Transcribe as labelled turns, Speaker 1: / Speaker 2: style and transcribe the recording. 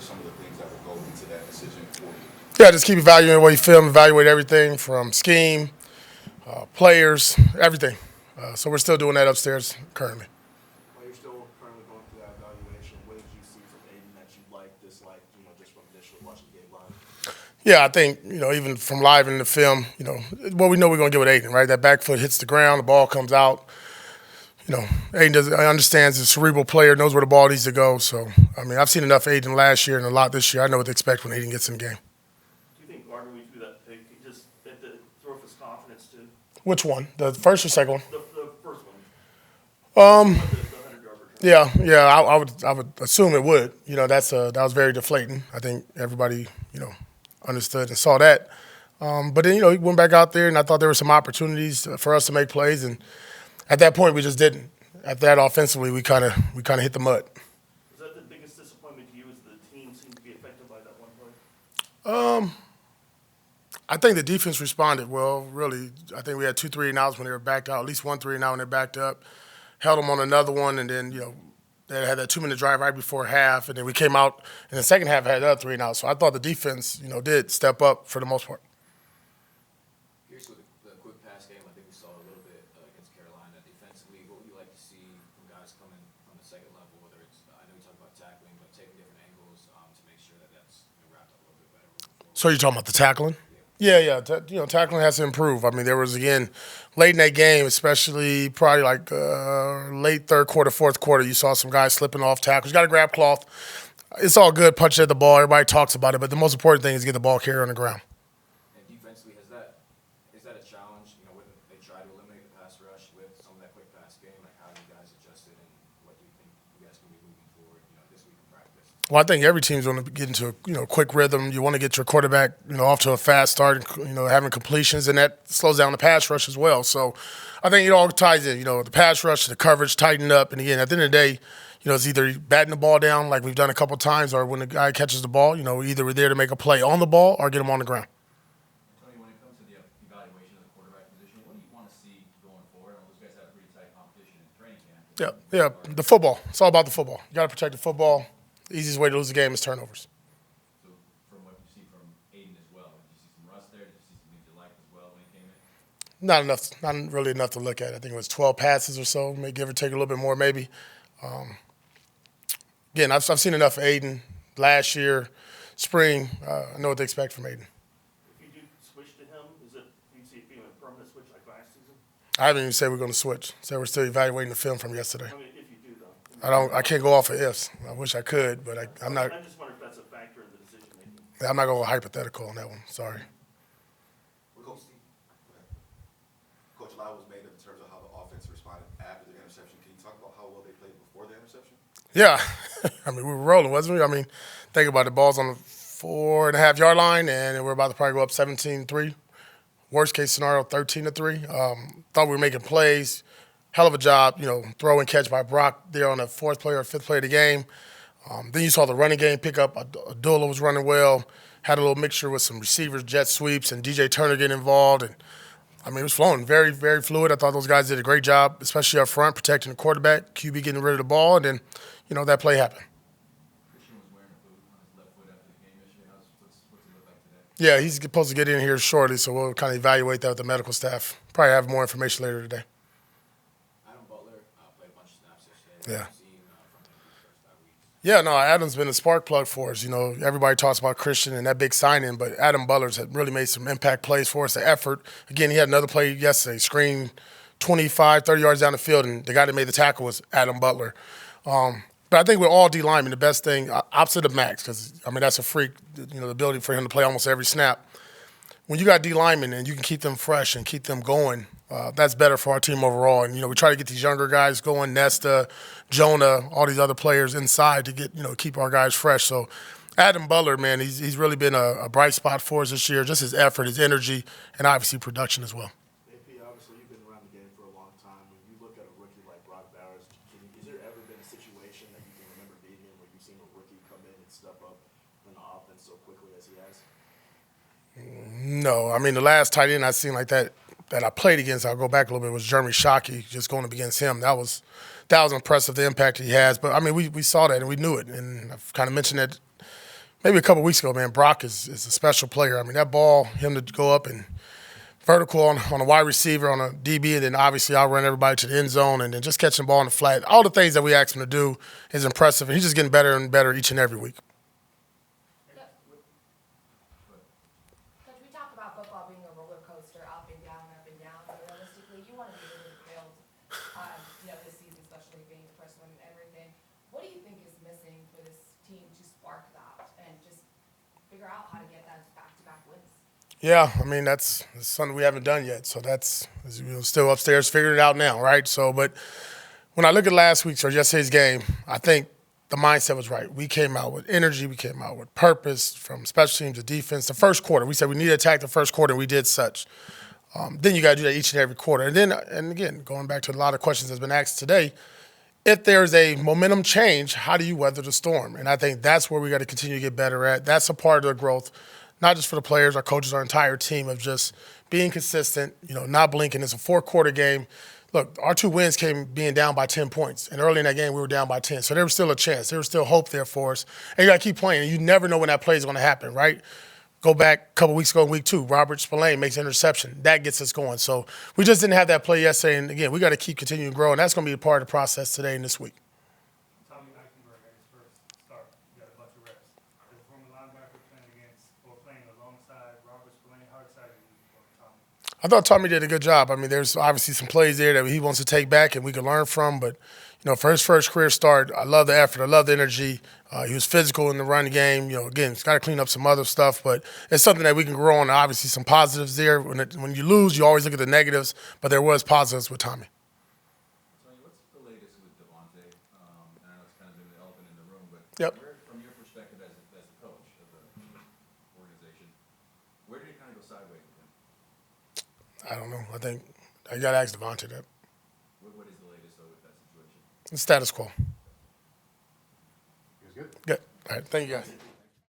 Speaker 1: some of the things that will go into that decision for you?
Speaker 2: Yeah, just keep evaluating what you film, evaluate everything from scheme, players, everything. So we're still doing that upstairs currently.
Speaker 3: While you're still currently going through that evaluation, what did you see from Aiden that you liked, disliked, just from initially watching the game live?
Speaker 2: Yeah, I think, even from live in the film, what we know we're going to get with Aiden, right? That back foot hits the ground, the ball comes out. Aiden understands the cerebral player, knows where the ball needs to go. So, I've seen enough Aiden last year and a lot this year. I know what to expect when Aiden gets in the game.
Speaker 4: Do you think Gardner Wheat threw that pick just at the throw of his confidence too?
Speaker 2: Which one? The first or second one?
Speaker 4: The first one.
Speaker 2: Um,
Speaker 4: The 100-yarder.
Speaker 2: yeah. I would assume it would. That was very deflating. I think everybody, understood and saw that. But then, he went back out there, and I thought there were some opportunities for us to make plays, and at that point we just didn't. At that offensively, we kind of hit the mud.
Speaker 4: Was that the biggest disappointment to you? Is the team seemed to be affected by that one play?
Speaker 2: I think the defense responded well, really. I think we had 2 3-and-outs when they were backed out, at least 1 3-and-out when they backed up. Held them on another one, and then, they had that 2-minute drive right before half, and then we came out in the second half had another 3-and-out. So I thought the defense, did step up for the most part.
Speaker 5: Here's with the quick pass game. I think we saw a little bit against Carolina defensively. What would you like to see from guys coming from the second level, whether it's, I know you talk about tackling, but taking different angles to make sure that that's wrapped up a little bit better moving forward?
Speaker 2: So you're talking about the tackling? Yeah. Tackling has to improve. There was, again, late in that game, especially probably like late third quarter, fourth quarter, you saw some guys slipping off tackles. You got to grab cloth. It's all good, punch at the ball. Everybody talks about it, but the most important thing is get the ball carrier on the ground.
Speaker 5: And defensively, is that a challenge? When they try to eliminate the pass rush with some of that quick pass game, like how do you guys adjust it, and what do you think you guys can be moving forward, this week in practice?
Speaker 2: Well, I think every team's going to get into a quick rhythm. You want to get your quarterback off to a fast start, having completions, and that slows down the pass rush as well. So I think it all ties in. The pass rush, the coverage, tighten up, and again, at the end of the day, it's either batting the ball down like we've done a couple of times, or when the guy catches the ball, either we're there to make a play on the ball or get him on the ground.
Speaker 6: Tony, when it comes to the evaluation of the quarterback position, what do you want to see going forward? Those guys have pretty tight competition in training camp.
Speaker 2: Yeah, the football. It's all about the football. You got to protect the football. The easiest way to lose the game is turnovers.
Speaker 6: So from what you see from Aiden as well, did you see some rust there? Did you see some things you liked as well when he came in?
Speaker 2: Not enough, not really enough to look at. I think it was 12 passes or so, maybe give or take a little bit more maybe. Again, I've seen enough of Aiden last year, spring. I know what to expect from Aiden.
Speaker 4: If you do switch to him, do you see it being a permanent switch like last season?
Speaker 2: I haven't even said we're going to switch. Said we're still evaluating the film from yesterday.
Speaker 4: If you do, though.
Speaker 2: I can't go off of ifs. I wish I could, but I'm not.
Speaker 4: I just wonder if that's a factor in the decision making.
Speaker 2: I'm not going to go hypothetical on that one. Sorry.
Speaker 1: Coach, a lot was made in terms of how the offense responded after the interception. Can you talk about how well they played before the interception?
Speaker 2: Yeah. We were rolling, wasn't we? Think about it. The ball's on the 4.5-yard line, and we're about to probably go up 17-3. Worst case scenario, 13-3. Thought we were making plays. Hell of a job, throw and catch by Brock there on the fourth play or fifth play of the game. Then you saw the running game pick up. Abdullah was running well. Had a little mixture with some receivers, jet sweeps, and DJ Turner getting involved. And it was flowing, very, very fluid. I thought those guys did a great job, especially up front, protecting the quarterback, QB getting rid of the ball, and then, that play happened.
Speaker 6: Christian was wearing a boot on his left foot after the game yesterday. What's it look like today?
Speaker 2: Yeah, he's supposed to get in here shortly, so we'll kind of evaluate that with the medical staff. Probably have more information later today.
Speaker 5: Adam Butler played a bunch of snaps yesterday.
Speaker 2: Yeah.
Speaker 5: What have you seen from him these first 5 weeks?
Speaker 2: Yeah, no, Adam's been a spark plug for us. Everybody talks about Christian and that big signing, but Adam Butler's had really made some impact plays for us. The effort. Again, he had another play yesterday, screen 25, 30 yards down the field, and the guy that made the tackle was Adam Butler. But I think with all D linemen, the best thing, opposite of Max, because, that's a freak, the ability for him to play almost every snap. When you got D linemen and you can keep them fresh and keep them going, that's better for our team overall. And, we try to get these younger guys going, Nesta, Jonah, all these other players inside to get, keep our guys fresh. So Adam Butler, man, he's really been a bright spot for us this year, just his effort, his energy, and obviously production as well.
Speaker 3: AP, obviously you've been around the game for a long time. When you look at a rookie like Brock Bowers, has there ever been a situation that you can remember being in where you've seen a rookie come in and step up in the offense so quickly as he has?
Speaker 2: No, the last tight end I seen like that I played against, I'll go back a little bit, was Jeremy Shockey, just going up against him. That was impressive, the impact he has. But, we saw that and we knew it. And I've kind of mentioned that maybe a couple weeks ago, man, Brock is a special player. I mean, that ball, him to go up and vertical on a wide receiver, on a DB, and then obviously I'll run everybody to the end zone and then just catching the ball in the flat. All the things that we asked him to do is impressive, and he's just getting better and better each and every week.
Speaker 7: Coach, we talk about football being a roller coaster, up and down, but realistically, you want to be able to build, this season, especially being the first one and everything. What do you think is missing for this team to spark that and just figure out how to get that back-to-back wins?
Speaker 2: Yeah, I mean, that's something we haven't done yet. So that's still upstairs figuring it out now, right? So, but when I look at last week's or yesterday's game, I think the mindset was right. We came out with energy. We came out with purpose from special teams to defense. The first quarter, we said we need to attack the first quarter, and we did such. Then you got to do that each and every quarter. And again, going back to a lot of questions that's been asked today, if there's a momentum change, how do you weather the storm? And I think that's where we got to continue to get better at. That's a part of the growth, not just for the players, our coaches, our entire team, of just being consistent, not blinking. It's a 4-quarter game. Look, our 2 wins came being down by 10 points. And early in that game, we were down by 10. So there was still a chance. There was still hope there for us. And you got to keep playing. And you never know when that play is going to happen, right? Go back a couple weeks ago in week 2, Robert Spillane makes an interception. That gets us going. So we just didn't have that play yesterday. And, again, we got to keep continuing to grow. And that's going to be a part of the process today and this week.
Speaker 8: Tommy Eichenberg had his first start. He got a bunch of reps. As a former linebacker playing against or playing alongside Robert Spillane, how excited are you for Tommy?
Speaker 2: I thought Tommy did a good job. I mean, there's obviously some plays there that he wants to take back and we can learn from. But, for his first career start, I love the effort. I love the energy. He was physical in the run game. Again, he's got to clean up some other stuff. But it's something that we can grow on. Obviously, some positives there. When you lose, you always look at the negatives. But there was positives with Tommy.
Speaker 6: Tony, what's the latest with Devontae? And I know it's kind of been the elephant in the room, but
Speaker 2: Yep.
Speaker 6: from your perspective as the coach of the organization, where did it kind of go sideways with him?
Speaker 2: I don't know. I think I got to ask Devontae that.
Speaker 6: What is the latest, though, with that situation?
Speaker 2: The status quo.
Speaker 1: He was good.
Speaker 2: Good. All right. Thank you, guys.